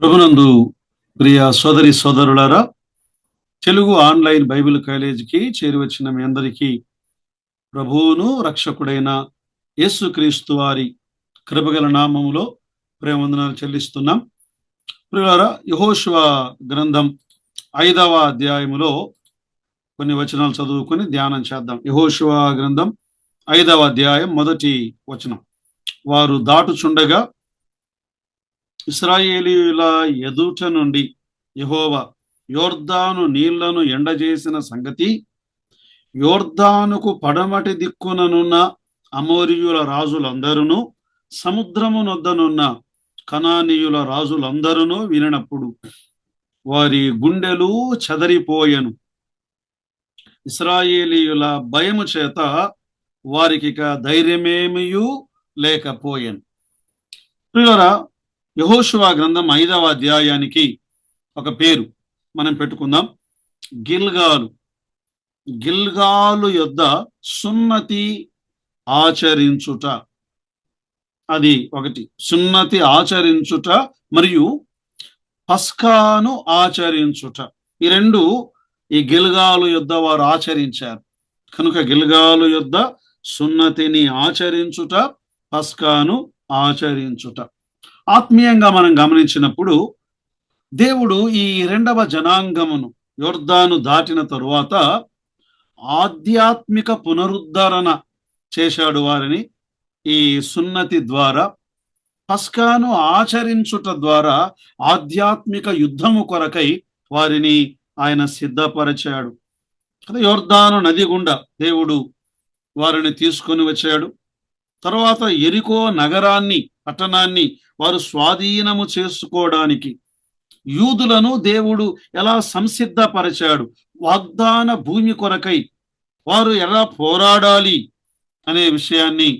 ప్రభునందు ప్రియ సోదరి సోదరులారా, తెలుగు ఆన్లైన్ బైబిల్ కాలేజీకి చేరివచ్చిన మీ అందరికీ ప్రభువును రక్షకుడైన యేసుక్రీస్తు వారి కృపగల నామములో ప్రేమవందనాలు చెల్లిస్తున్నాం. ప్రియులారా, యెహోషువ గ్రంథం 5వ అధ్యాయములో కొన్ని వచనాలు చదువుకొని ధ్యానం చేద్దాం. యెహోషువ గ్రంథం 5వ అధ్యాయం మొదటి వచనం. వారు దాటుచుండగా ఇశ్రాయేలీయుల ఎదుట నుండి యెహోవా యొర్దాను నీళ్లను ఎండజేసిన సంగతి యొర్దానుకు పడమటి దిక్కుననున్న అమోరీయుల రాజులందరూ సముద్రమునొద్దనున్న కనానీయుల రాజులందరూ వినినప్పుడు వారి గుండెలు చెదరిపోయెను. ఇశ్రాయేలీయుల భయము చేత వారికిక ధైర్యమేమియూ లేకపోయెను. ప్రియులారా, యెహోషువ గ్రంథం 5వ అధ్యాయానికి ఒక పేరు మనం పెట్టుకుందాం. గిల్గాలు. గిల్గాలు యొద్ద సున్నతి ఆచరించుట. అది ఒకటి. సున్నతి ఆచరించుట మరియు పస్కాను ఆచరించుట. ఈ రెండు ఈ గిల్గాలు యొద్ద వారు ఆచరించారు. కనుక గిల్గాలు యొద్ద సున్నతిని ఆచరించుట, పస్కాను ఆచరించుట. ఆత్మీయంగా మనం గమనించినప్పుడు దేవుడు ఈ రెండవ జనాంగమును యొర్దాను దాటిన తరువాత ఆధ్యాత్మిక పునరుద్ధరణ చేశాడు వారిని. ఈ సున్నతి ద్వారా, పస్కాను ఆచరించుట ద్వారా ఆధ్యాత్మిక యుద్ధము కొరకై వారిని ఆయన సిద్ధపరిచాడు. యొర్దాను నది గుండా దేవుడు వారిని తీసుకొని వచ్చాడు. తర్వాత యెరికో నగరాన్ని, పట్టణాన్ని వారు స్వాధీనము చేసుకోవడానికి యూదులను దేవుడు ఎలా సంసిద్ధపరిచాడు, వాగ్దాన భూమి కొరకై వారు ఎలా పోరాడాలి అనే విషయాన్ని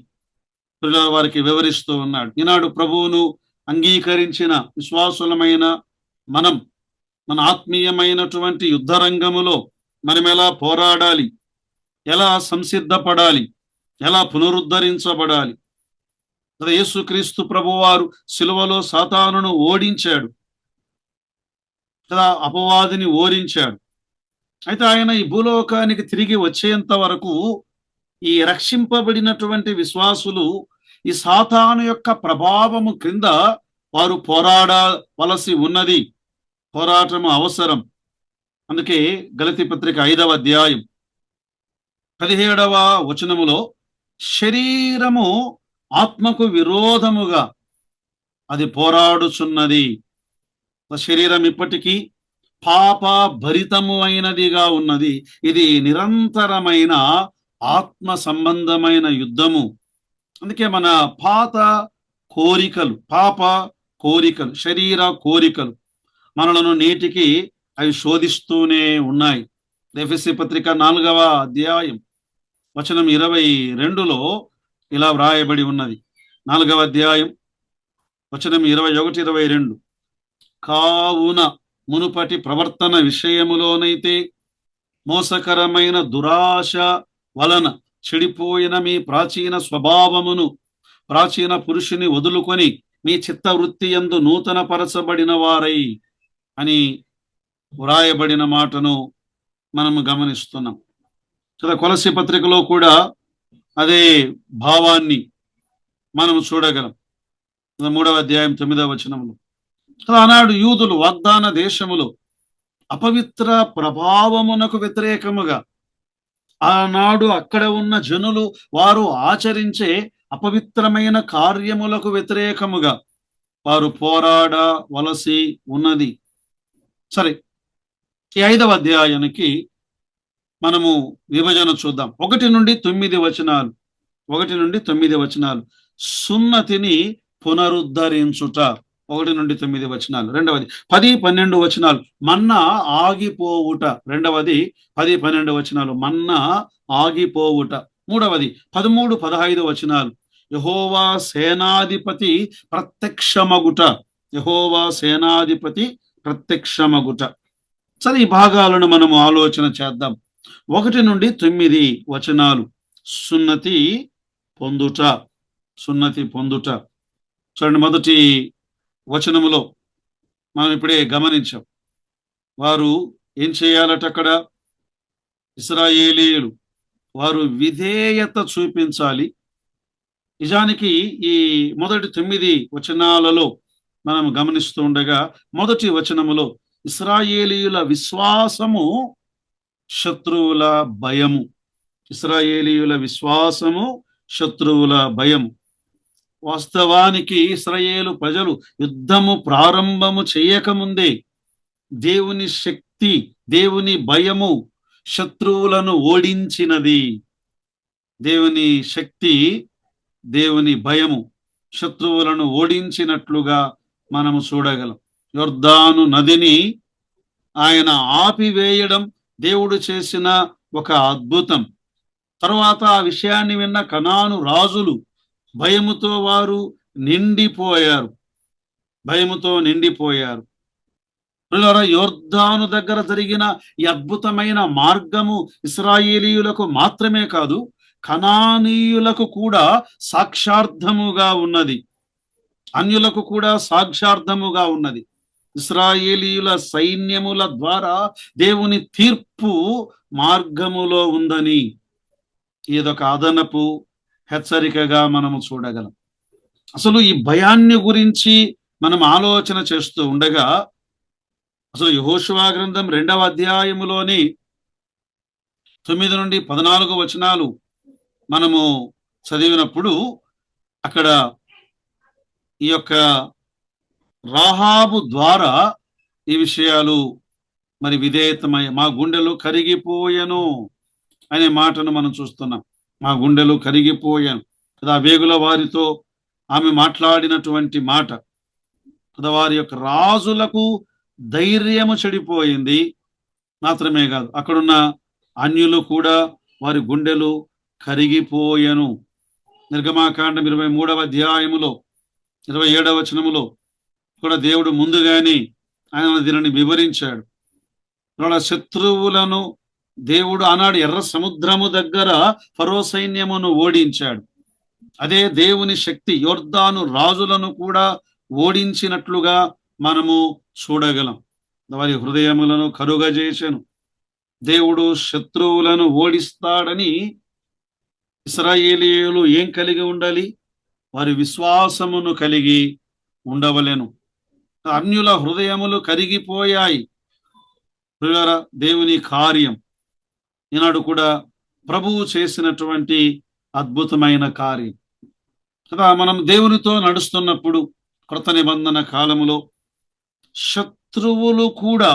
వారికి వివరిస్తూ ఉన్నాడు. ఈనాడు ప్రభువును అంగీకరించిన విశ్వాసులమైన మనం మన ఆత్మీయమైనటువంటి యుద్ధరంగములో మనం ఎలా పోరాడాలి, ఎలా సంసిద్ధపడాలి, ఎలా పునరుద్ధరించబడాలి. యేసుక్రీస్తు ప్రభువారు సిలువలో సాతానును ఓడించాడు కదా, అపవాదిని ఓడించాడు. అయితే ఆయన ఈ భూలోకానికి తిరిగి వచ్చేంత వరకు ఈ రక్షింపబడినటువంటి విశ్వాసులు ఈ సాతాను యొక్క ప్రభావము క్రింద వారు పోరాడవలసి ఉన్నది. పోరాటము అవసరం. అందుకే గలతీ పత్రిక 5వ అధ్యాయం 17వ వచనములో శరీరము ఆత్మకు విరోధముగా అది పోరాడుచున్నది. శరీరం ఇప్పటికీ పాప భరితము అయినదిగా ఉన్నది. ఇది నిరంతరమైన ఆత్మ సంబంధమైన యుద్ధము. అందుకే మన పాత కోరికలు, పాప కోరికలు, శరీర కోరికలు మనలను నేటికి అవి శోధిస్తూనే ఉన్నాయి. ఎఫెసీ పత్రిక 4వ అధ్యాయం వచనం 22లో ఇలా వ్రాయబడి ఉన్నది. 4వ అధ్యాయం వచనం 21, 22. కావున మునుపటి ప్రవర్తన విషయములోనైతే మోసకరమైన దురాశ వలన చెడిపోయిన మీ ప్రాచీన స్వభావమును, ప్రాచీన పురుషుని వదులుకొని మీ చిత్తవృత్తి యందు నూతన పరచబడిన వారై అని వ్రాయబడిన మాటను మనము గమనిస్తున్నాం. కొలస్సీ పత్రికలో కూడా అదే భావాన్ని మనం చూడగలం. 3వ అధ్యాయం 9వ వచనంలో ఆనాడు యూదులు వాగ్దాన దేశములో అపవిత్ర ప్రభావమునకు వ్యతిరేకముగా, ఆనాడు అక్కడ ఉన్న జనులు వారు ఆచరించే అపవిత్రమైన కార్యములకు వ్యతిరేకముగా వారు పోరాడవలసి ఉన్నది. సరే, ఈ 5వ అధ్యాయానికి మనము విభజన చూద్దాం. 1 నుండి 9 వచనాలు. 1 నుండి 9 వచనాలు సున్నతిని పునరుద్ధరించుట. 1 నుండి 9 వచనాలు. రెండవది 10, 12 వచనాలు మన్నా ఆగిపోవుట. రెండవది 10, 12 వచనాలు మన్నా ఆగిపోవుట. మూడవది 13, 15 వచనాలు యెహోవా సేనాధిపతి ప్రత్యక్షమగుట. యెహోవా సేనాధిపతి ప్రత్యక్షమగుట. సరే, ఈ భాగాలను మనము ఆలోచన చేద్దాం. 1 నుండి 9 వచనాలు సున్నతి పొందుట. సున్నతి పొందుట. చూడండి, మొదటి వచనములో మనం ఇప్పుడే గమనించాం. వారు ఏం చేయాలట అక్కడ? ఇశ్రాయేలీయులు వారు విధేయత చూపించాలి. నిజానికి ఈ మొదటి 9 వచనాలలో మనం గమనిస్తూ ఉండగా, మొదటి వచనములో ఇశ్రాయేలీయుల విశ్వాసము శత్రువుల భయము. ఇశ్రాయేలీయుల విశ్వాసము శత్రువుల భయము. వాస్తవానికి ఇశ్రాయేలు ప్రజలు యుద్ధము ప్రారంభము చేయకముందే దేవుని శక్తి, దేవుని భయము శత్రువులను ఓడించినది. దేవుని శక్తి, దేవుని భయము శత్రువులను ఓడించినట్లుగా మనము చూడగలం. యొర్దాను నదిని ఆయన ఆపివేయడం దేవుడు చేసిన ఒక అద్భుతం. తర్వాత ఆ విషయాన్ని విన్న కనాను రాజులు భయముతో వారు నిండిపోయారు. భయముతో నిండిపోయారు. యొర్దాను దగ్గర జరిగిన ఈ అద్భుతమైన మార్గము ఇశ్రాయేలీయులకు మాత్రమే కాదు, కనానీయులకు కూడా సాక్షార్థముగా ఉన్నది. అన్యులకు కూడా సాక్షార్థముగా ఉన్నది. ఇశ్రాయేలీయుల సైన్యముల ద్వారా దేవుని తీర్పు మార్గములో ఉందని ఇదొక అదనపు హెచ్చరికగా మనము చూడగలం. అసలు ఈ భయాన్ని గురించి మనం ఆలోచన చేస్తూ ఉండగా, అసలు యెహోషువ గ్రంథం 2వ అధ్యాయములోని 9 నుండి 14 వచనాలు మనము చదివినప్పుడు అక్కడ ఈ యొక్క రాహాబు ద్వారా ఈ విషయాలు మరి విధేయతమై మా గుండెలు కరిగిపోయెను అనే మాటను మనం చూస్తున్నాం. మా గుండెలు కరిగిపోయాను కదా, వేగుల వారితో ఆమె మాట్లాడినటువంటి మాట కదా, వారి యొక్క రాజులకు ధైర్యము చెడిపోయింది. మాత్రమే కాదు, అక్కడున్న అన్యులు కూడా వారి గుండెలు కరిగిపోయెను. నిర్గమాకాండం 23వ అధ్యాయములో 27వ వచనములో కూడా దేవుడు ముందుగానే ఆయన దీనిని వివరించాడు. వాళ్ళ శత్రువులను దేవుడు ఆనాడు ఎర్ర సముద్రము దగ్గర ఫరో సైన్యమును ఓడించాడు. అదే దేవుని శక్తి యొర్దాను రాజులను కూడా ఓడించినట్లుగా మనము చూడగలం. వారి హృదయములను కరుగజేసెను. దేవుడు శత్రువులను ఓడిస్తాడని ఇశ్రాయేలీయులు ఏం కలిగి ఉండాలి? వారి విశ్వాసమును కలిగి ఉండవలెను. అన్యుల హృదయములు కరిగిపోయాయి. దేవుని కార్యం ఈనాడు కూడా ప్రభువు చేసినటువంటి అద్భుతమైన కార్యం కదా. మనం దేవునితో నడుస్తున్నప్పుడు కృత నిబంధన కాలములో శత్రువులు కూడా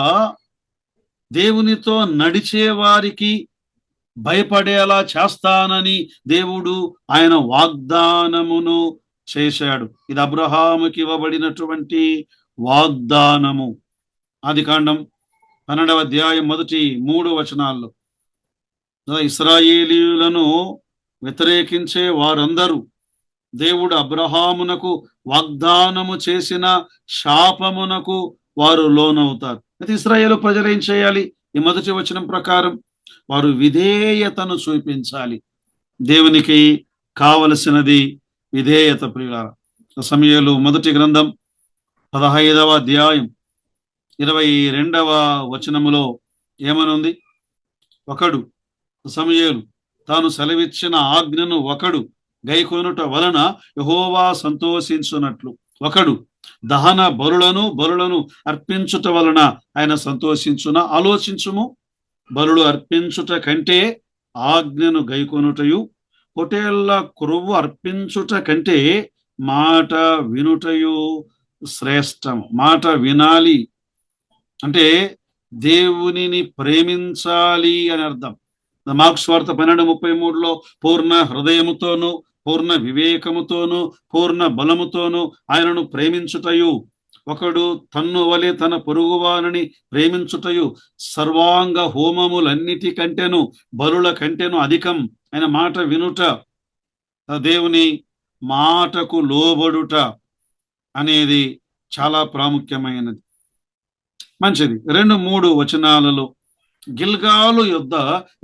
దేవునితో నడిచే వారికి భయపడేలా చేస్తానని దేవుడు ఆయన వాగ్దానమును చేశాడు. ఇది అబ్రహాముకి ఇవ్వబడినటువంటి వాగ్దానము. ఆదికాండం 12వ అధ్యాయం మొదటి 3 వచనాల్లో ఇశ్రాయేలీయులను వ్యతిరేకించే వారందరూ దేవుడు అబ్రహామునకు వాగ్దానము చేసిన శాపమునకు వారు లోనవుతారు. అయితే ఇశ్రాయేలు ప్రజలు ఏం చేయాలి? ఈ మొదటి వచనం ప్రకారం వారు విధేయతను చూపించాలి. దేవునికి కావలసినది విధేయత. ప్రియులారా, సమూయేలు మొదటి గ్రంథం 15వ అధ్యాయం 22వ వచనములో ఏమనుంది? ఒకడు సమూయేలు తాను సెలవిచ్చిన ఆజ్ఞను ఒకడు గైకొనుట వలన యెహోవా సంతోషించునట్లు ఒకడు దహన బలులను అర్పించుట వలన ఆయన సంతోషించున. ఆలోచించుము, బలులు అర్పించుట కంటే ఆజ్ఞను గైకొనుటయు, పొటేళ్ల క్రొవ్వు అర్పించుట కంటే మాట వినుటయు శ్రేష్టం. మాట వినాలి అంటే దేవునిని ప్రేమించాలి అని అర్థం. మార్కు సువార్త 12:33లో పూర్ణ హృదయముతోను, పూర్ణ వివేకముతోను, పూర్ణ బలముతోను ఆయనను ప్రేమించుటయు, ఒకడు తన్ను వలె తన పొరుగువానిని ప్రేమించుటయు సర్వాంగ హోమములన్నిటికంటేను బలుల కంటేను అధికం. ఆయన మాట వినుట, దేవుని మాటకు లోబడుట అనేది చాలా ప్రాముఖ్యమైనది. మంచిది. 2-3 వచనాలలో గిల్గాలు యొద్ద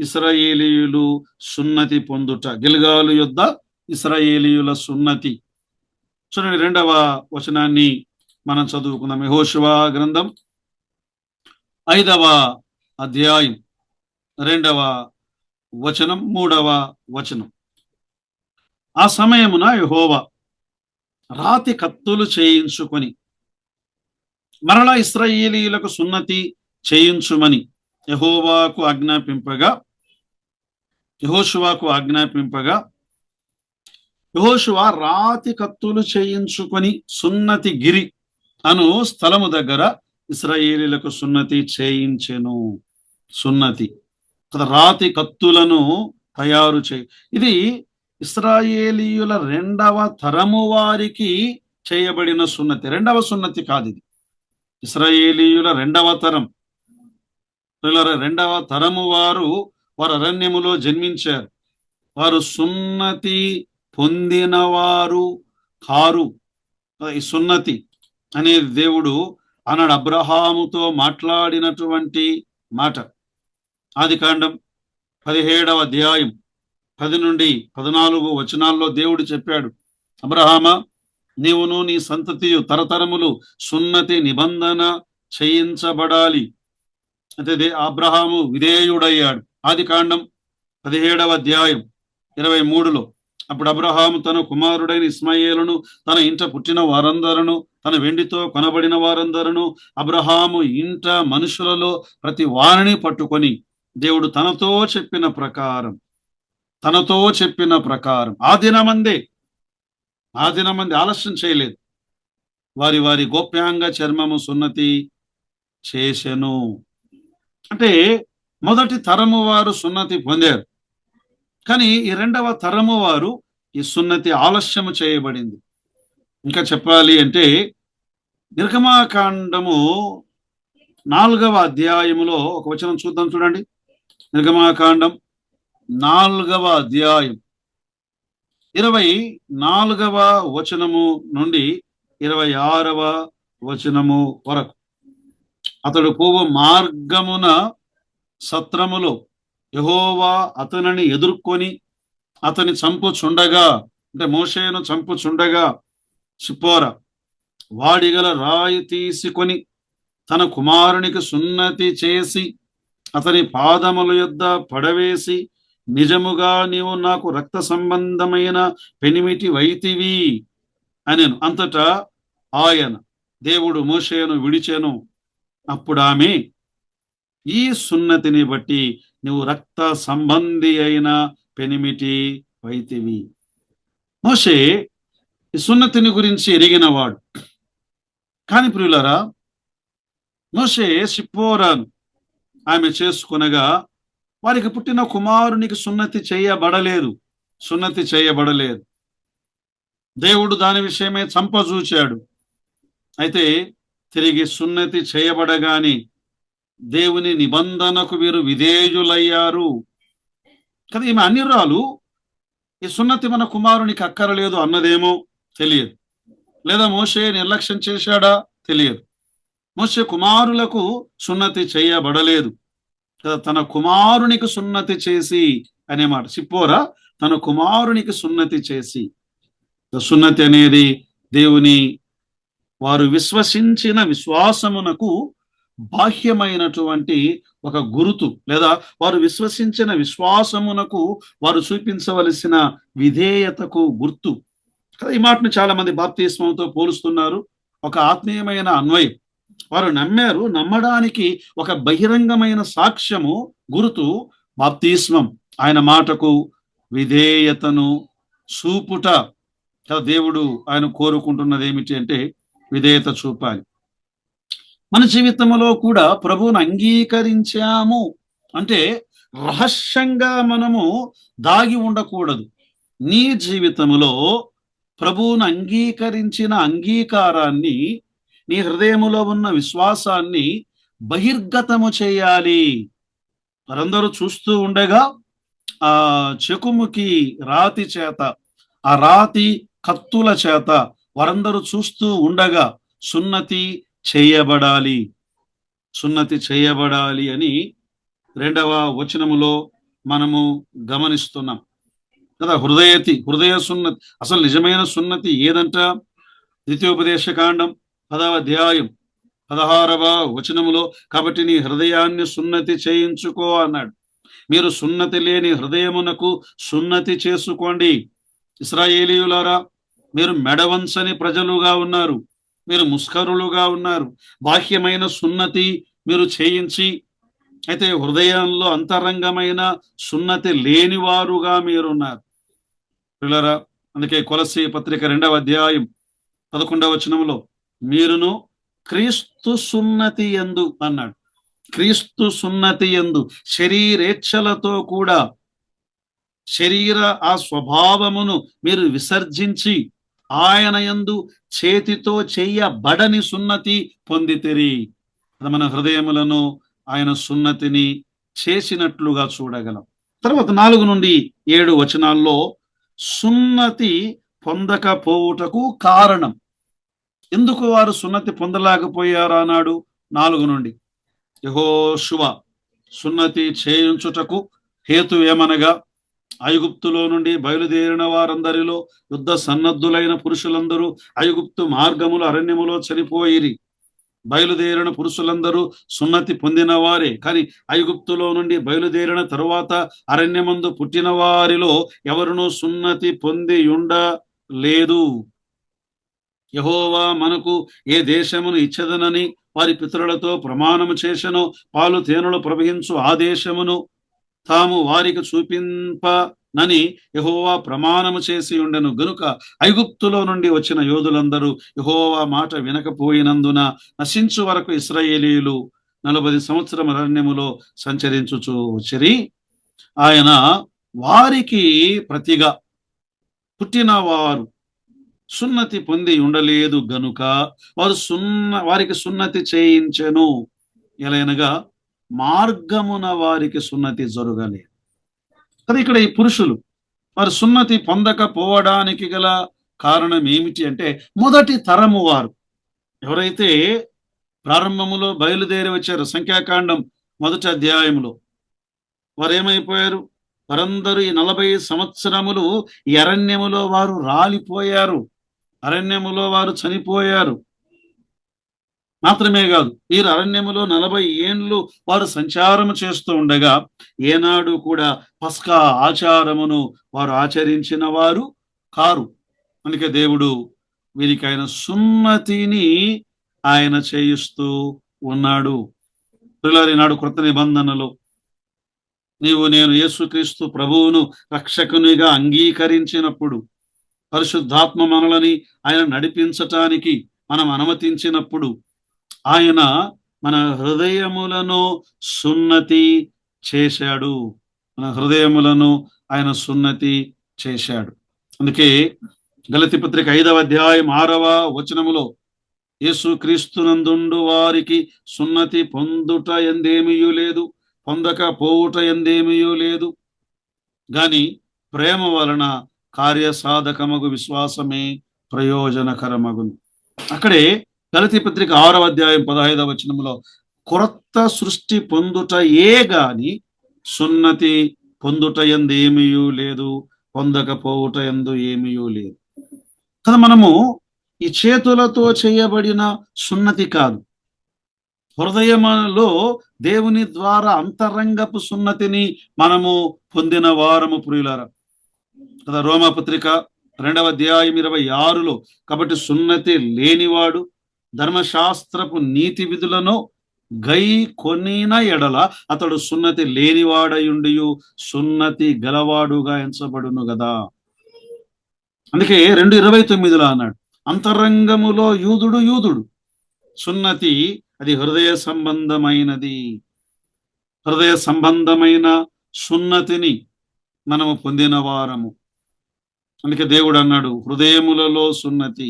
ఇశ్రాయేలీయులు సున్నతి పొందుట. గిల్గాలు యొద్ద ఇశ్రాయేలీయుల సున్నతి. చూడండి 2వ వచనాన్ని మనం చదువుకుందాం. యెహోషువ గ్రంథం 5వ అధ్యాయం 2వ వచనం 3వ వచనం. ఆ సమయమున యెహోవా రాతి కత్తులు చేయించుకొని మరలా ఇశ్రాయేలీయులకు సున్నతి చేయించుమని యెహోషువాకు ఆజ్ఞాపింపగా యెహోషువ రాతి కత్తులు చేయించుకొని సున్నతి గిరి అను స్థలము దగ్గర ఇశ్రాయేలీయులకు సున్నతి చేయించెను. సున్నతి రాతి కత్తులను తయారు ఇది ఇశ్రాయేలీయుల 2వ తరము వారికి చేయబడిన సున్నతి. 2వ సున్నతి కాదు ఇది. ఇశ్రాయేలీయుల 2వ తరం, 2వ తరము వారు అరణ్యములో జన్మించారు. వారు సున్నతి పొందినవారు కారు. ఈ సున్నతి అనేది దేవుడు ఆనాడు అబ్రహాముతో మాట్లాడినటువంటి మాట. ఆదికాండం 17వ అధ్యాయం 10 నుండి 14 వచనాల్లో దేవుడు చెప్పాడు, అబ్రహామా, నీవును నీ సంతతియు తరతరములు సున్నతి నిబంధన చేయించబడాలి. అయితే అబ్రహాము విధేయుడయ్యాడు. ఆదికాండం 17వ అధ్యాయం 23లో అప్పుడు అబ్రహాము తన కుమారుడైన ఇస్మాయేలును, తన ఇంట పుట్టిన వారందరూ, తన వెండితో కొనబడిన వారందరూ, అబ్రహాము ఇంట మనుషులలో ప్రతి వారిని పట్టుకొని దేవుడు తనతో చెప్పిన ప్రకారం ఆ దినమందే ఆలస్యం చేయలేదు, వారి గోప్యాంగ చర్మము సున్నతి చేసెను. అంటే మొదటి తరము వారు సున్నతి పొందారు, కానీ ఈ 2వ తరము వారు ఈ సున్నతి ఆలస్యము చేయబడింది. ఇంకా చెప్పాలి అంటే నిర్గమాకాండము 4వ అధ్యాయములో ఒక వచనం చూద్దాం, చూడండి. నిర్గమాకాండం 4వ అధ్యాయం 24వ వచనము నుండి 26వ వచనము వరకు. అతడు పోవు మార్గమున సత్రములో యెహోవా అతనిని ఎదుర్కొని అతని చంపుచుండగా, అంటే మోషేను చంపుచుండగా, సిప్పోరా వాడిగల రాయి తీసుకొని తన కుమారునికి సున్నతి చేసి అతని పాదముల యొద్ద పడవేసి, నిజముగా నీవు నాకు రక్త సంబంధమైన పెనిమిటి వైతివి అనెను. అంతటా ఆయన దేవుడు మోషేను విడిచెను. అప్పుడు ఆమె, ఈ సున్నతిని బట్టి నువ్వు రక్త సంబంధి అయిన పెనిమిటి వైతివి. మోషే ఈ సున్నతిని గురించి ఎరిగినవాడు. కాని ప్రియులారా, మోషే సిప్పోరాను ఆమె చేసుకునగా వారికి పుట్టిన కుమారునికి సున్నతి చేయబడలేదు. దేవుడు దాని విషయమే చంపజూచాడు. అయితే తిరిగి సున్నతి చేయబడగాని దేవుని నిబంధనకు వీరు విధేయులయ్యారు కదా. ఈమె అన్యురాలు, ఈ సున్నతి మన కుమారునికి అక్కరలేదు అన్నదేమో తెలియదు, లేదా మోషే నిర్లక్ష్యం చేశాడా తెలియదు. మోషే కుమారులకు సున్నతి చేయబడలేదు కదా, తన కుమారునికి సున్నతి చేసి అనే మాట. సిప్పోరా తన కుమారునికి సున్నతి చేసి. సున్నతి అనేది దేవుని వారు విశ్వసించిన విశ్వాసమునకు బాహ్యమైనటువంటి ఒక గురుతు, లేదా వారు విశ్వసించిన విశ్వాసమునకు వారు చూపించవలసిన విధేయతకు గుర్తు. ఈ మాటను చాలా మంది బాప్తిస్మంతో పోలుస్తున్నారు. ఒక ఆత్మీయమైన అన్వయం. వారు నమ్మారు, నమ్మడానికి ఒక బహిరంగమైన సాక్ష్యము, గురుతు బాప్తిస్మం. ఆయన మాటకు విధేయతను చూపుట. దేవుడు ఆయన కోరుకుంటున్నది ఏమిటి అంటే విధేయత చూపాలి. మన జీవితంలో కూడా ప్రభువును అంగీకరించాము అంటే రహస్యంగా మనము దాగి ఉండకూడదు. నీ జీవితంలో ప్రభువును అంగీకరించిన అంగీకారాన్ని, నీ హృదయములో ఉన్న విశ్వాసాన్ని బహిర్గతము చేయాలి. వారందరూ చూస్తూ ఉండగా ఆ చెకుముకి రాతి చేత, ఆ రాతి కత్తుల చేత వారందరూ చూస్తూ ఉండగా సున్నతి చేయబడాలి అని 2వ వచనములో మనము గమనిస్తున్నాం కదా. హృదయ సున్నతి. అసలు నిజమైన సున్నతి ఏదంట? ద్వితీయోపదేశకాండం 10వ అధ్యాయం 16వ వచనములో, కాబట్టి నీ హృదయాన్ని సున్నతి చేయించుకో అన్నాడు. మీరు సున్నతి లేని హృదయమునకు సున్నతి చేసుకోండి. ఇశ్రాయేలీయులారా, మీరు మెడవంచని ప్రజలుగా ఉన్నారు, మీరు ముస్కరులుగా ఉన్నారు. బాహ్యమైన సున్నతి మీరు చేయించి, అయితే హృదయంలో అంతరంగమైన సున్నతి లేనివారుగా మీరున్నారు. పిల్లరా, అందుకే కొలస్సీ పత్రిక 2వ అధ్యాయం 11వ వచనంలో, మీరును క్రీస్తు సున్నతి యందు అన్నాడు. క్రీస్తు సున్నతి యందు శరీరేచ్ఛలతో కూడా శరీర ఆ స్వభావమును మీరు విసర్జించి ఆయన యందు చేతితో చెయ్యబడని సున్నతి పొందితిరి. అది మన హృదయములను ఆయన సున్నతిని చేసినట్లుగా చూడగలం. తర్వాత 4 నుండి 7 వచనాల్లో సున్నతి పొందకపోవుటకు కారణం, ఎందుకు వారు సున్నతి పొందలేకపోయారు అన్నాడు. 4 నుండి, యెహోషువ సున్నతి చేయించుటకు హేతు ఏమనగా, ఐగుప్తులో నుండి బయలుదేరిన వారందరిలో యుద్ధ సన్నద్ధులైన పురుషులందరూ ఐగుప్తు మార్గములు అరణ్యములో చనిపోయిరి. బయలుదేరిన పురుషులందరూ సున్నతి పొందిన వారే, కానీ ఐగుప్తులో నుండి బయలుదేరిన తరువాత అరణ్యమందు పుట్టిన వారిలో ఎవరునూ సున్నతి పొంది ఉండలేదు. యెహోవా మనకు ఏ దేశమును ఇచ్చదనని వారి పితరులతో ప్రమాణము చేసెనో, పాలు తేనెలు ప్రవహించు ఆ దేశమును తాము వారికి చూపింపనని యెహోవా ప్రమాణము చేసి ఉండెను. గనుక ఐగుప్తులో నుండి వచ్చిన యోధులందరూ యెహోవా మాట వినకపోయినందున నశించు వరకు ఇశ్రాయేలీయులు 40 సంవత్సరం అరణ్యములో సంచరించుచు వచ్చిరి. ఆయన వారికి ప్రతిగా పుట్టిన వారు సున్నతి పొంది ఉండలేదు గనుక వారికి సున్నతి చేయించెను. ఎలయనగా మార్గమున వారికి సున్నతి జరగలేదు. కానీ ఇక్కడ ఈ పురుషులు వారు సున్నతి పొందకపోవడానికి గల కారణం ఏమిటి అంటే, మొదటి తరము వారు ఎవరైతే ప్రారంభములో బయలుదేరి వచ్చారో, సంఖ్యాకాండం 1వ అధ్యాయంలో, వారు ఏమైపోయారు? వారందరూ ఈ 40 సంవత్సరములు ఈ అరణ్యములో వారు రాలిపోయారు, అరణ్యములో వారు చనిపోయారు. మాత్రమే కాదు, వీరు అరణ్యములో 40 ఏండ్లు వారు సంచారము చేస్తూ ఉండగా ఏనాడు కూడా పస్కా ఆచారమును వారు ఆచరించిన వారు కారు. అందుకే దేవుడు వీరికి ఆయన సున్నతిని ఆయన చేయిస్తూ ఉన్నాడు. నాడు కృత నిబంధనలో నేను యేసుక్రీస్తు ప్రభువును రక్షకునిగా అంగీకరించినప్పుడు, పరిశుద్ధాత్మ మనలని ఆయన నడిపించటానికి మనం అనుమతించినప్పుడు, ఆయన మన హృదయములను సున్నతి చేశాడు. మన హృదయములను ఆయన సున్నతి చేశాడు. అందుకే గలతీ పత్రిక 5వ అధ్యాయం 6వ వచనములో, యేసుక్రీస్తునందుండు వారికి సున్నతి పొందుట ఎందేమియూ లేదు, పొందకపోవుట ఎందేమియూ లేదు, గాని ప్రేమ వలన కార్యసాధకమగు విశ్వాసమే ప్రయోజనకరమగును. అక్కడే గలతీ పత్రిక 6వ అధ్యాయం 15వ వచనంలో, క్రొత్త సృష్టి పొందుట ఏ గాని సున్నతి పొందుట ఎందు ఏమీయూ లేదు, పొందకపోవుట ఎందు ఏమీయూ లేదు. కదా, మనము ఈ చేతులతో చేయబడిన సున్నతి కాదు, హృదయములో దేవుని ద్వారా అంతరంగపు సున్నతిని మనము పొందిన వారము ప్రియులారా. కదా, రోమాపత్రిక 2వ అధ్యాయం 26లో, కాబట్టి సున్నతి లేనివాడు ధర్మశాస్త్రపు నీతి విధులను గై కొనిన ఎడల అతడు సున్నతి లేనివాడయుండియు సున్నతి గలవాడుగా ఎంచబడును కదా. అందుకే 2:29లో అన్నాడు, అంతరంగములో యూదుడు సున్నతి అది హృదయ సంబంధమైనది. హృదయ సంబంధమైన సున్నతిని మనము పొందిన వారము. అందుకే దేవుడు అన్నాడు, హృదయములలో సున్నతి,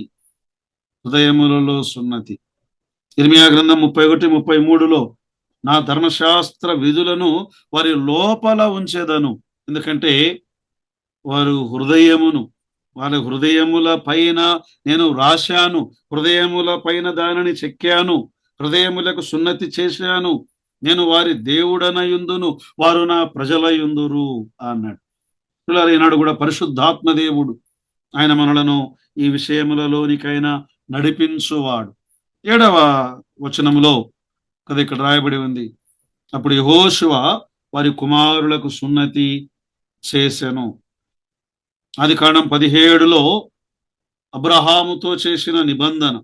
హృదయములలో సున్నతి. ఇర్మియా గ్రంథం 31:33లో, నా ధర్మశాస్త్ర విధులను వారి లోపల ఉంచేదను, ఎందుకంటే వారి హృదయముల పైన నేను రాశాను, హృదయముల పైన దానిని చెక్కాను, హృదయములకు సున్నతి చేశాను, నేను వారి దేవుడనయుందును, వారు నా ప్రజలయుందురు అన్నాడు. ఈనాడు కూడా పరిశుద్ధాత్మ దేవుడు ఆయన మనలను ఈ విషయములలోనికైనా నడిపించువాడు. 7వ వచనములో కదా ఇక్కడ రాయబడి ఉంది, అప్పుడు యెహోషువ వారి కుమారులకు సున్నతి చేసెను. ఆదికాండం 17లో అబ్రహాముతో చేసిన నిబంధన,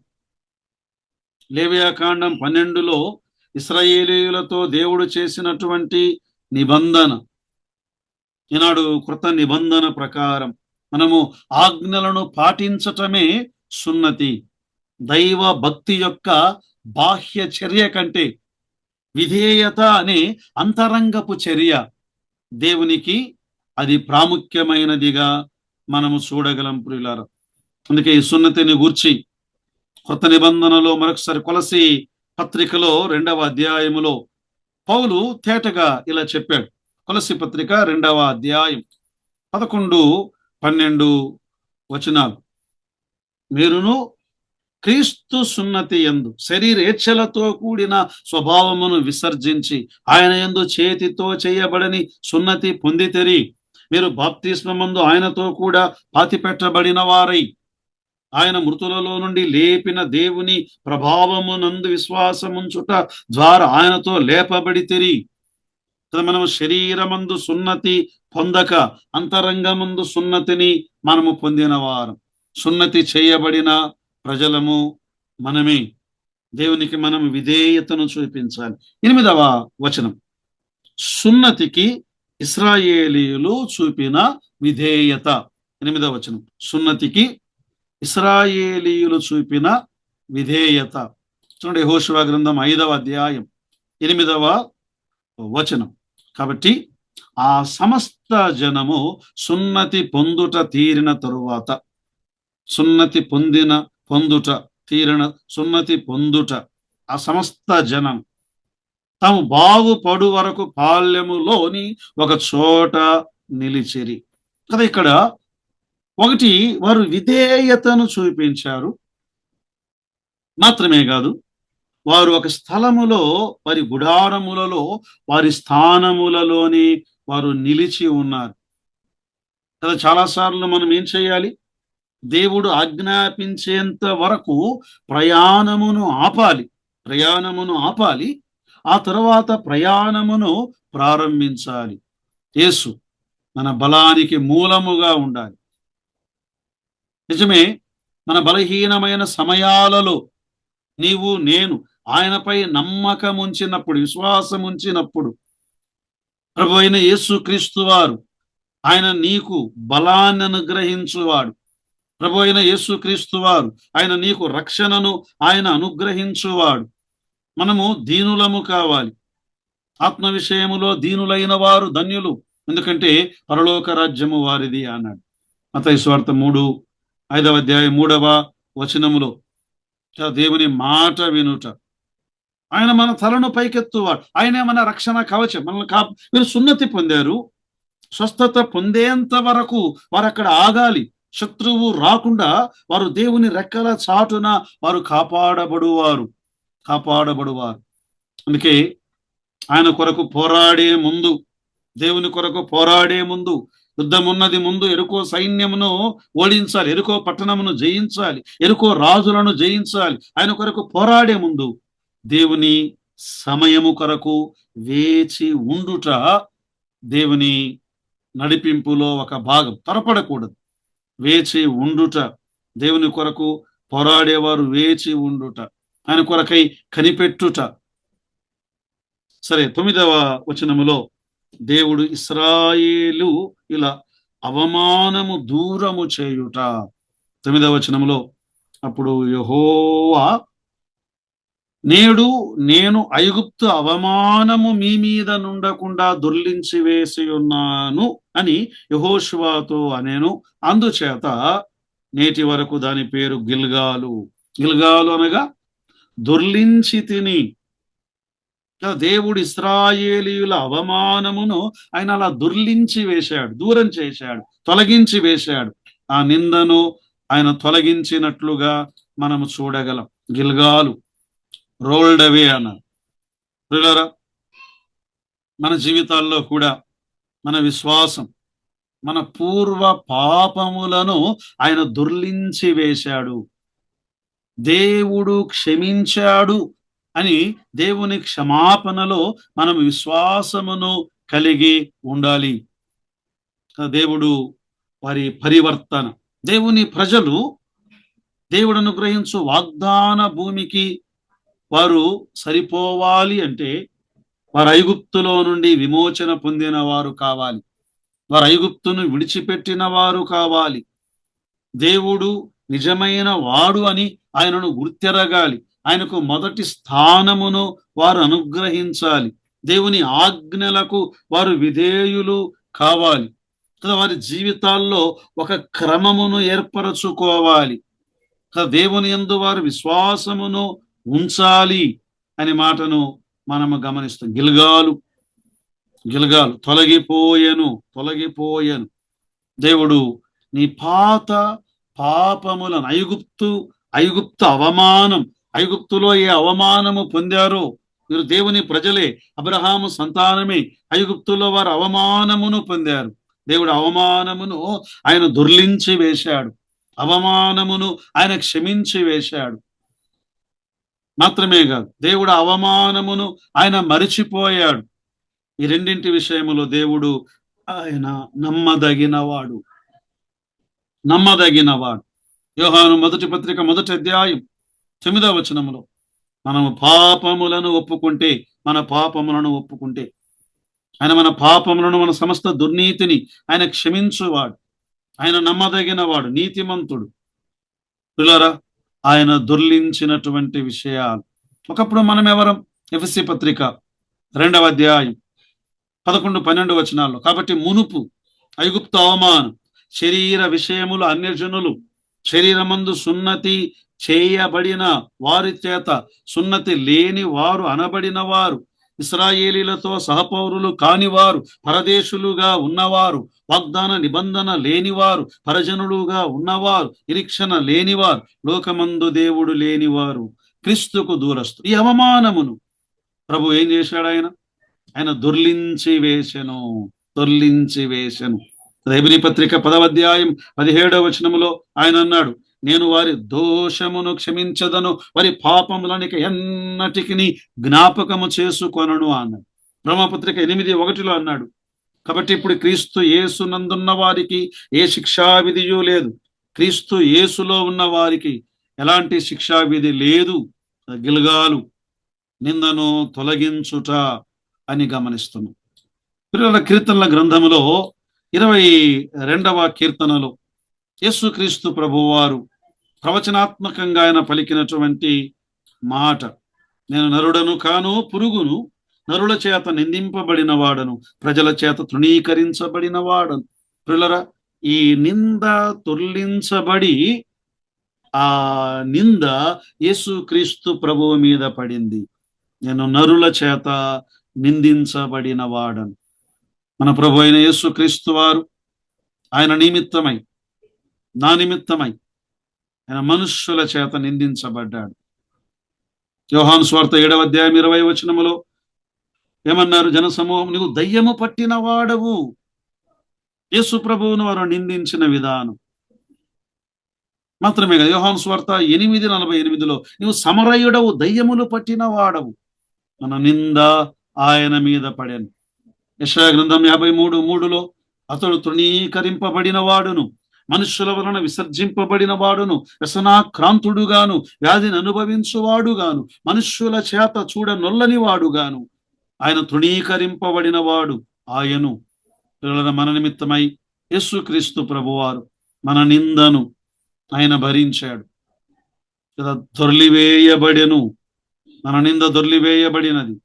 లేవియాకాండం 12లో ఇశ్రాయేలీయులతో దేవుడు చేసినటువంటి నిబంధన, ఈనాడు కృత నిబంధన ప్రకారం మనము ఆజ్ఞలను పాటించటమే సున్నతి. దైవ భక్తి యొక్క బాహ్య చర్య కంటే విధేయత అనే అంతరంగపు చర్య దేవునికి అది ప్రాముఖ్యమైనదిగా మనము చూడగలం ప్రియులారా. అందుకే ఈ సున్నతిని గూర్చి కొత్త నిబంధనలో మరొకసారి కొలసి పత్రికలో 2వ అధ్యాయములో పౌలు తేటగా ఇలా చెప్పాడు. కొలసి పత్రిక 2వ అధ్యాయం 11, 12 వచనాలు, మీరును క్రీస్తు సున్నతి యందు శరీరేచ్ఛలతో కూడిన స్వభావమును విసర్జించి ఆయన యందు చేతితో చేయబడని సున్నతి పొందితిరి. మీరు బాప్తిస్మమందు ఆయనతో కూడా పాతిపెట్టబడిన వారై ఆయన మృతులలో నుండి లేపిన దేవుని ప్రభావమునందు విశ్వాసముంచుట ద్వారా ఆయనతో లేపబడితిరి. మనము శరీరమందు సున్నతి పొందక అంతరంగమందు సున్నతిని మనము పొందిన వారం, సున్నతి చేయబడిన ప్రజలము మనమే. దేవునికి మనం విధేయతను చూపించాలి. 8వ వచనం, సున్నతికి ఇశ్రాయేలీయులు చూపిన విధేయత. 8వ వచనం, సున్నతికి ఇశ్రాయేలీయులు చూపిన విధేయత. చూడండి, యెహోషువ గ్రంథం 5వ అధ్యాయం 8వ వచనం. కాబట్టి ఆ సమస్త జనము సున్నతి పొందుట తీరిన తరువాత, సున్నతి పొందుట ఆ సమస్త జనం తాము బాగుపడు వరకు పాళ్యములోని ఒక చోట నిలిచిరి కదా. ఇక్కడ ఒకటి, వారు విధేయతను చూపించారు మాత్రమే కాదు, వారు ఒక స్థలములో వారి గుడారములలో వారి స్థానములలోని వారు నిలిచి ఉన్నారు కదా. చాలాసార్లు మనం ఏం చేయాలి? దేవుడు ఆజ్ఞాపించేంత వరకు ప్రయాణమును ఆపాలి. ఆ తర్వాత ప్రయాణమును ప్రారంభించాలి. యేసు మన బలానికి మూలముగా ఉండాలి. నిజమే, మన బలహీనమైన సమయాలలో నీవు నేను ఆయనపై నమ్మకం ఉంచినప్పుడు, విశ్వాసం ఉంచినప్పుడు, ప్రభు అయిన యేసుక్రీస్తు వారు ఆయన నీకు బలాన్ని అనుగ్రహించువాడు. ప్రభు అయిన యేసుక్రీస్తు వారు ఆయన నీకు రక్షణను ఆయన అనుగ్రహించువాడు. మనము దీనులము కావాలి. ఆత్మ విషయములో దీనులైన వారు ధన్యులు, ఎందుకంటే పరలోక రాజ్యము వారిది అన్నాడు. మత్తయి సువార్త 5వ అధ్యాయం 3వ వచనములో దేవుని మాట వినుట, ఆయన మన తలను పైకెత్తువాడు, ఆయనే మన రక్షణ కవచం. మనల్ని మీరు సున్నతి పొందారు, స్వస్థత పొందేంత వరకు వారు అక్కడ ఆగాలి. శత్రువు రాకుండా వారు దేవుని రెక్కల చాటున వారు కాపాడబడువారు. అందుకే ఆయన కొరకు పోరాడే ముందు, దేవుని కొరకు పోరాడే ముందు, యుద్ధం ఉన్నది ముందు, ఎరుకో సైన్యమును ఓడించాలి, ఎరుకో పట్టణమును జయించాలి, ఎరుకో రాజులను జయించాలి. ఆయన కొరకు పోరాడే ముందు దేవుని సమయము కొరకు వేచి ఉండుట దేవుని నడిపింపులో ఒక భాగం. త్వరపడకూడదు, వేచి ఉండుట. దేవుని కొరకు పోరాడేవారు వేచి ఉండుట, ఆయన కొరకై కనిపెట్టుట. సరే, 9వ వచనములో దేవుడు ఇశ్రాయేలు ఇలా అవమానము దూరము చేయుట. 9వ వచనములో, అప్పుడు యెహోవా, నేడు నేను ఐగుప్తు అవమానము మీ మీద నుండకుండా దొర్లించి వేసి ఉన్నాను అని యెహోషువతో అనెను. అందుచేత నేటి వరకు దాని పేరు గిల్గాలు అనగా దొర్లించి తిని. దేవుడు ఇశ్రాయేలీయుల అవమానమును ఆయన అలా దొర్లించి వేశాడు, దూరం చేశాడు, తొలగించి వేశాడు. ఆ నిందను ఆయన తొలగించినట్లుగా మనము చూడగలం. గిల్గాలు, రోల్డ్ అవే అన్నారు. ప్రియులారా, మన జీవితాల్లో కూడా మన విశ్వాసం, మన పూర్వ పాపములను ఆయన దొర్లించి వేశాడు. దేవుడు క్షమించాడు అని దేవుని క్షమాపణలో మనం విశ్వాసమును కలిగి ఉండాలి. దేవుడు వారి పరివర్తన, దేవుని ప్రజలు దేవుడు అనుగ్రహించు వాగ్దాన భూమికి వారు సరిపోవాలి అంటే వారు ఐగుప్తులో నుండి విమోచన పొందిన వారు కావాలి. వారు ఐగుప్తును విడిచిపెట్టిన వారు కావాలి. దేవుడు నిజమైన వాడు అని ఆయనను గుర్తెరగాలి. ఆయనకు మొదటి స్థానమును వారు అనుగ్రహించాలి. దేవుని ఆజ్ఞలకు వారు విధేయులు కావాలి. వారి జీవితాల్లో ఒక క్రమమును ఏర్పరచుకోవాలి. దేవుని యందు వారు విశ్వాసమును ఉంచాలి అనే మాటను మనము గమనిస్తాం. గిల్గాలు తొలగిపోయెను. దేవుడు నీ పాత పాపములను ఐగుప్తు అవమానం, ఐగుప్తులో ఏ అవమానము పొందారో, మీరు దేవుని ప్రజలే, అబ్రహాము సంతానమే. ఐగుప్తులో వారు అవమానమును పొందారు. దేవుడు అవమానమును ఆయన దొర్లించి వేశాడు. అవమానమును ఆయన క్షమించి వేశాడు. మాత్రమే కాదు, దేవుడు అవమానమును ఆయన మరిచిపోయాడు. ఈ రెండింటి విషయములో దేవుడు ఆయన నమ్మదగినవాడు. యోహాను మొదటి పత్రిక 1వ అధ్యాయం 9వ వచనములో మనము పాపములను ఒప్పుకుంటే ఆయన మన పాపములను, మన సమస్త దుర్నీతిని ఆయన క్షమించువాడు. ఆయన నమ్మదగినవాడు, నీతిమంతుడు. పిల్లరా, ఆయన దొర్లించినటువంటి విషయాలు. ఒకప్పుడు మనం ఎవరం? ఎఫెసీ పత్రిక 2వ అధ్యాయం 11-12 వచనాల్లో. కాబట్టి మునుపు ఐగుప్తు అవమానం, శరీర విషయములు అన్యజనులు, శరీరమందు సున్నతి చేయబడిన వారి చేత సున్నతి లేని వారు అనబడిన వారు, ఇశ్రాయేలీలతో సహపౌరులు కానివారు, పరదేశులుగా ఉన్నవారు, వాగ్దాన నిబంధన లేనివారు, పరజనులుగా ఉన్నవారు, నిరీక్షణ లేనివారు, లోకమందు దేవుడు లేనివారు, క్రీస్తుకు దూరస్తు. ఈ అవమానమును ప్రభు ఏం చేశాడు? ఆయన దొర్లించి వేసెను. హెబ్రీ పత్రిక 10వ అధ్యాయం 17వ వచనములో ఆయన అన్నాడు, నేను వారి దోషమును క్షమించదను, వారి పాపములనిక ఎన్నటికి జ్ఞాపకము చేసుకొనను అన్నాడు. బ్రహ్మపత్రిక 8:1 అన్నాడు. కాబట్టి ఇప్పుడు క్రీస్తు యేసునందున్న వారికి ఏ శిక్షా విధియు లేదు. క్రీస్తు యేసులో ఉన్న వారికి ఎలాంటి శిక్షా విధి లేదు. గిల్గాలు, నిందను తొలగించుట అని గమనిస్తున్నాం. పిల్లల కీర్తనల గ్రంథములో 22వ కీర్తనలో యేసుక్రీస్తు ప్రభువారు ప్రవచనాత్మకంగా ఆయన పలికినటువంటి మాట, నేను నరుడను కాను, పురుగును, నరుల చేత నిందింపబడిన వాడను, ప్రజల చేత తృణీకరించబడిన వాడను. పిల్లరా, ఈ నింద తొర్లించబడి ఆ నింద యేసుక్రీస్తు ప్రభువు మీద పడింది. నేను నరుల చేత నిందించబడిన వాడను. మన ప్రభు అయిన యేసుక్రీస్తు వారు ఆయన నిమిత్తమై, నా నిమిత్తమై ఆయన మనుష్యుల చేత నిందించబడ్డాడు. యోహాను సువార్త 7వ అధ్యాయం 20వ వచనములో ఏమన్నారు? జనసమూహం, నీవు దయ్యము పట్టిన వాడవు. యేసు ప్రభువును వారు నిందించిన విధానం మాత్రమే కదా. యోహాను సువార్త 8:48లో నీవు సమరయుడవు, దయ్యములు పట్టిన వాడవు. మన నింద ఆయన మీద పడాను. యెషయా గ్రంథం 53:3లో అతడు తృణీకరింపబడిన వాడును, మనుష్యుల వలన విసర్జింపబడిన వాడును, వ్యసనాక్రాంతుడుగాను, వ్యాధిని అనుభవించువాడుగాను, మనుష్యుల చేత చూడనొల్లని వాడుగాను, ఆయన తృణీకరింపబడిన వాడు ఆయను. మన నిమిత్తమై యేసుక్రీస్తు ప్రభువారు మన నిందను ఆయన భరించాడు కదా. దొర్లివేయబడెను, మన నింద దొర్లివేయబడినది.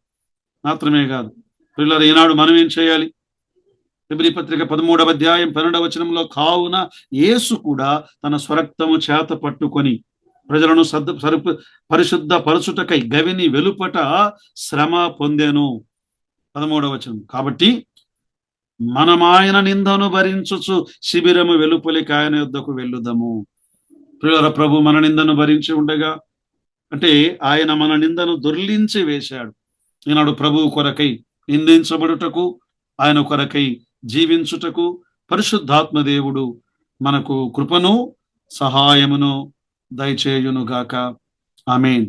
మాత్రమే కాదు పిల్లలు, ఈనాడు మనం ఏం చేయాలి? హెబ్రీ పత్రిక 13వ అధ్యాయం 12వ వచనంలో, కావున యేసు కూడా తన స్వరక్తము చేత పట్టుకొని ప్రజలను పరిశుద్ధ పరచుటకై గవిని వెలుపట శ్రమ పొందెను. 13వ వచనం. కాబట్టి మనం ఆయన నిందను భరించుచు శిబిరము వెలుపలికి ఆయన యుద్ధకు వెళ్ళుదము. పిల్లల, ప్రభు మన నిందను భరించి ఉండగా, అంటే ఆయన మన నిందను దొర్లించి వేశాడు. ఈనాడు ప్రభువు కొరకై నిందించబడుటకు, ఆయన కొరకై జీవించుటకు పరిశుద్ధాత్మ దేవుడు మనకు కృపను సహాయమును దయచేయునుగాక. ఆమేన్.